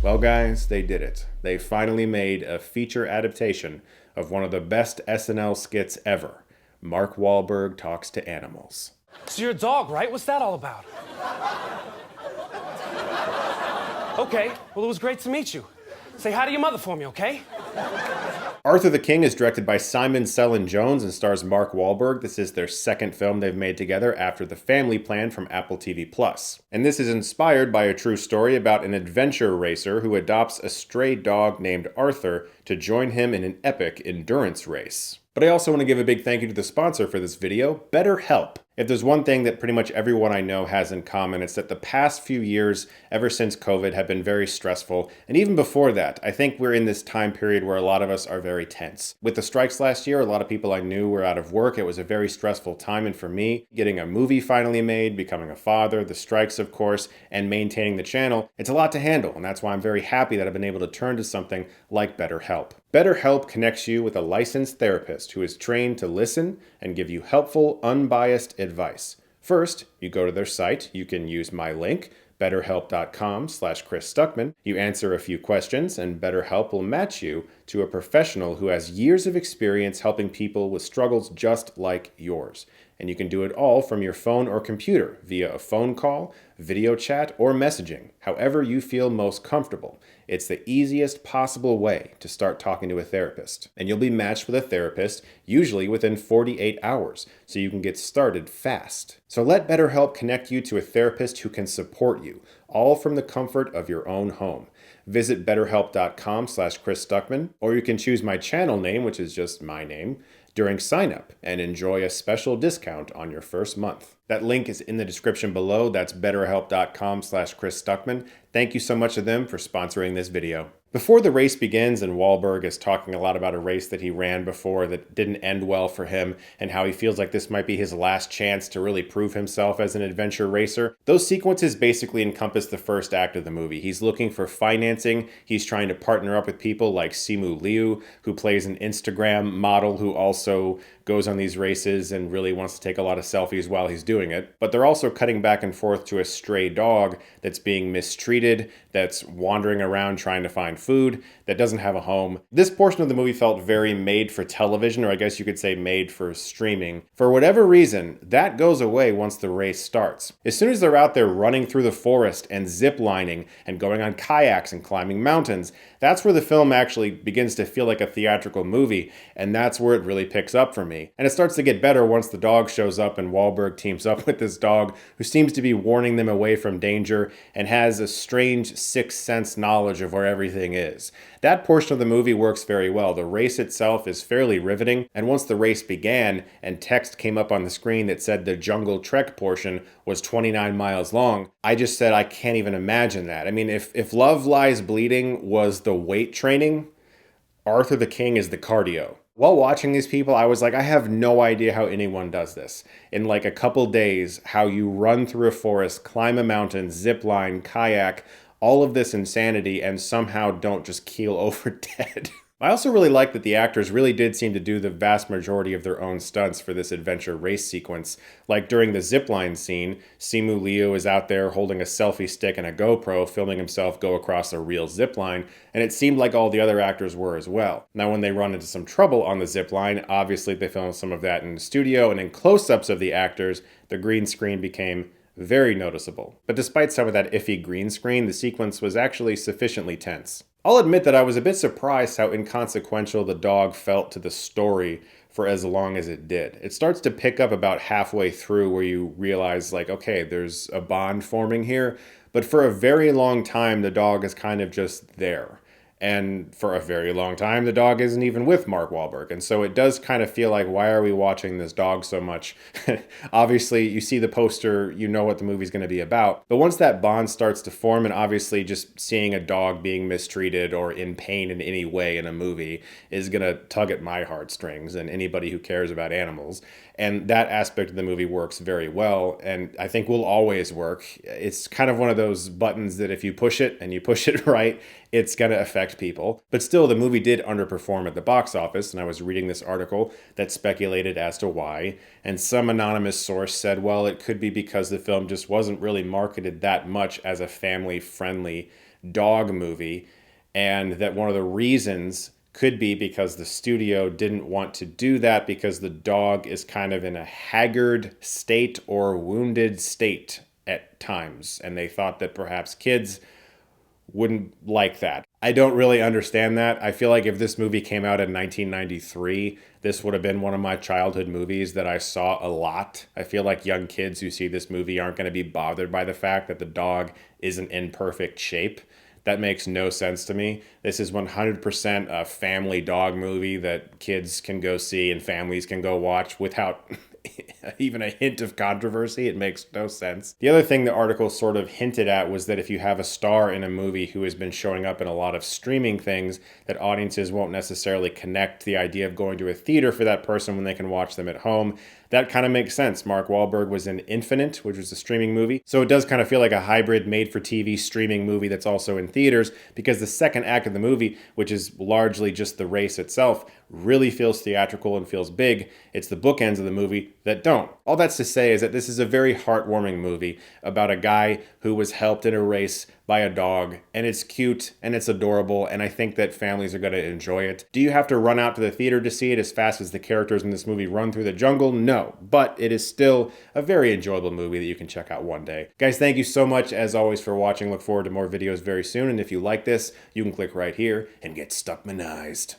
Well, guys, they did it. They finally made a feature adaptation of one of the best SNL skits ever. Mark Wahlberg talks to animals. So you're a dog, right? What's that all about? Okay, well, it was great to meet you. Say hi to your mother for me, okay? Arthur the King is directed by Simon Cellan Jones and stars Mark Wahlberg. This is their second film they've made together after The Family Plan from Apple TV+. And this is inspired by a true story about an adventure racer who adopts a stray dog named Arthur to join him in an epic endurance race. But I also want to give a big thank you to the sponsor for this video, BetterHelp. If there's one thing that pretty much everyone I know has in common, it's that the past few years, ever since COVID, have been very stressful. And even before that, I think we're in this time period where a lot of us are very tense. With the strikes last year, a lot of people I knew were out of work. It was a very stressful time. And for me, getting a movie finally made, becoming a father, the strikes, of course, and maintaining the channel, it's a lot to handle. And that's why I'm very happy that I've been able to turn to something like BetterHelp. BetterHelp connects you with a licensed therapist who is trained to listen and give you helpful, unbiased advice. First, you go to their site. You can use my link, betterhelp.com/Chris Stuckmann. You answer a few questions, and BetterHelp will match you to a professional who has years of experience helping people with struggles just like yours. And you can do it all from your phone or computer via a phone call, video chat, or messaging, however you feel most comfortable. It's the easiest possible way to start talking to a therapist. And you'll be matched with a therapist, usually within 48 hours, so you can get started fast. So let BetterHelp connect you to a therapist who can support you, all from the comfort of your own home. Visit betterhelp.com/Chris Stuckmann, or you can choose my channel name, which is just my name, during sign-up and enjoy a special discount on your first month. That link is in the description below. That's betterhelp.com/Chris Stuckmann. Thank you so much to them for sponsoring this video. Before the race begins, and Wahlberg is talking a lot about a race that he ran before that didn't end well for him, and how he feels like this might be his last chance to really prove himself as an adventure racer, those sequences basically encompass the first act of the movie. He's looking for financing. He's trying to partner up with people like Simu, who plays an Instagram model who also goes on these races and really wants to take a lot of selfies while he's doing it. But they're also cutting back and forth to a stray dog that's being mistreated, that's wandering around trying to find food, that doesn't have a home. This portion of the movie felt very made for television, or I guess you could say made for streaming. For whatever reason, that goes away once the race starts. As soon as they're out there running through the forest and zip-lining and going on kayaks and climbing mountains, that's where the film actually begins to feel like a theatrical movie, and that's where it really picks up for me. And it starts to get better once the dog shows up and Wahlberg teams up with this dog who seems to be warning them away from danger and has a strange sixth sense knowledge of where everything is. That portion of the movie works very well. The race itself is fairly riveting, and once the race began and text came up on the screen that said the Jungle Trek portion was 29 miles long, I just said I can't even imagine that. I mean, if Love Lies Bleeding was the weight training, Arthur the King is the cardio. While watching these people, I was like, I have no idea how anyone does this. In like a couple days, how you run through a forest, climb a mountain, zip line, kayak, all of this insanity, and somehow don't just keel over dead. I also really like that the actors really did seem to do the vast majority of their own stunts for this adventure race sequence. Like during the zipline scene, Simu is out there holding a selfie stick and a GoPro, filming himself go across a real zipline, and it seemed like all the other actors were as well. Now when they run into some trouble on the zipline, obviously they filmed some of that in the studio, and in close-ups of the actors, the green screen became very noticeable. But despite some of that iffy green screen, the sequence was actually sufficiently tense. I'll admit that I was a bit surprised how inconsequential the dog felt to the story for as long as it did. It starts to pick up about halfway through where you realize like, okay, there's a bond forming here, but for a very long time, the dog is kind of just there. And for a very long time, the dog isn't even with Mark Wahlberg. And so it does kind of feel like, why are we watching this dog so much? Obviously, you see the poster, you know what the movie's going to be about. But once that bond starts to form, and obviously just seeing a dog being mistreated or in pain in any way in a movie is going to tug at my heartstrings and anybody who cares about animals. And that aspect of the movie works very well, and I think will always work. It's kind of one of those buttons that if you push it and you push it right, it's going to affect people. But still, the movie did underperform at the box office, and I was reading this article that speculated as to why, and some anonymous source said, well, it could be because the film just wasn't really marketed that much as a family-friendly dog movie, and that one of the reasons could be because the studio didn't want to do that because the dog is kind of in a haggard state or wounded state at times, and they thought that perhaps kids wouldn't like that. I don't really understand that. I feel like if this movie came out in 1993, this would have been one of my childhood movies that I saw a lot. I feel like young kids who see this movie aren't going to be bothered by the fact that the dog isn't in perfect shape. That makes no sense to me. This is 100% a family dog movie that kids can go see and families can go watch without even a hint of controversy. It makes no sense. The other thing the article sort of hinted at was that if you have a star in a movie who has been showing up in a lot of streaming things, that audiences won't necessarily connect the idea of going to a theater for that person when they can watch them at home. That kind of makes sense. Mark Wahlberg was in Infinite, which was a streaming movie. So it does kind of feel like a hybrid made-for-TV streaming movie that's also in theaters, because the second act of the movie, which is largely just the race itself, really feels theatrical and feels big. It's the bookends of the movie that don't. All that's to say is that this is a very heartwarming movie about a guy who was helped in a race by a dog, and it's cute and it's adorable, and I think that families are going to enjoy it. Do you have to run out to the theater to see it as fast as the characters in this movie run through the jungle? No, but it is still a very enjoyable movie that you can check out one day. Guys, thank you so much as always for watching. Look forward to more videos very soon, and if you like this, you can click right here and get Stuckmanized.